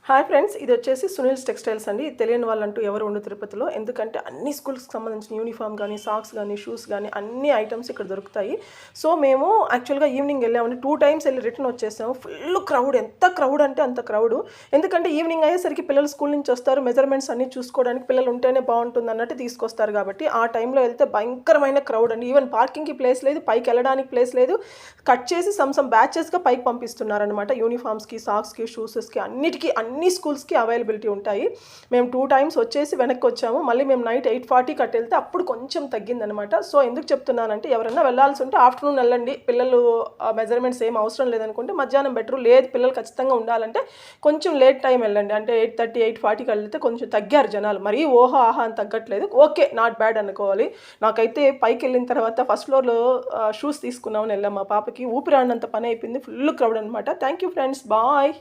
Hi friends, ఇది వచ్చేసి Sunil's textiles అండి. తెలియని వాళ్ళంటూ ఎవరు ఉండరు తిరుపతిలో. ఎందుకంటే అన్ని స్కూల్స్కి సంబంధించిన యూనిఫామ్ కానీ, సాక్స్ కానీ, షూస్ కానీ అన్ని ఐటమ్స్ ఇక్కడ దొరుకుతాయి. సో మేము యాక్చువల్గా ఈవినింగ్ వెళ్ళామండి. 2 టైమ్స్ వెళ్ళి రిటర్న్ వచ్చేసాము. ఫుల్ క్రౌడ్, ఎంత క్రౌడ్ అంటే అంత క్రౌడ్. ఎందుకంటే ఈవినింగ్ అయ్యేసరికి పిల్లలు స్కూల్ నుంచి వస్తారు, మెజర్మెంట్స్ అన్ని చూసుకోవడానికి పిల్లలు ఉంటేనే బాగుంటుంది అన్నట్టు తీసుకొస్తారు. కాబట్టి ఆ టైంలో వెళ్తే భయంకరమైన క్రౌడ్ అండి. ఈవెన్ పార్కింగ్కి ప్లేస్ లేదు, పైకి వెళ్ళడానికి ప్లేస్ లేదు. కట్ చేసి సమ్ బ్యాచెస్గా పైకి పంపిస్తున్నారనమాట. యూనిఫామ్స్కి, సాక్స్కి, షూసెస్కి అన్నిటికీ అన్ని స్కూల్స్కి అవైలబిలిటీ ఉంటాయి. మేము 2 టైమ్స్ వచ్చేసి వెనక్కి వచ్చాము. మళ్ళీ మేము నైట్ 8:40 కట్ వెళ్తే అప్పుడు కొంచెం తగ్గిందనమాట. సో ఎందుకు చెప్తున్నానంటే, ఎవరైనా వెళ్ళాల్సి ఉంటే ఆఫ్టర్నూన్ వెళ్ళండి. పిల్లలు మెజర్మెంట్స్ ఏం అవసరం లేదనుకుంటే మధ్యాహ్నం బెటర్. లేదు పిల్లలు ఖచ్చితంగా ఉండాలంటే కొంచెం లేట్ టైం వెళ్ళండి. అంటే 8:30, 8:40 వెళ్తే కొంచెం తగ్గారు జనాలు. మరీ ఓహో ఆహా అని తగ్గట్లేదు. ఓకే, నాట్ బ్యాడ్ అనుకోవాలి. నాకైతే పైకి వెళ్ళిన తర్వాత ఫస్ట్ ఫ్లోర్లో షూస్ తీసుకున్నామని వెళ్ళాం. మా పాపకి ఊపిరాడినంత పని అయిపోయింది. ఫుల్ క్రౌడ్ అనమాట. Thank you friends, bye.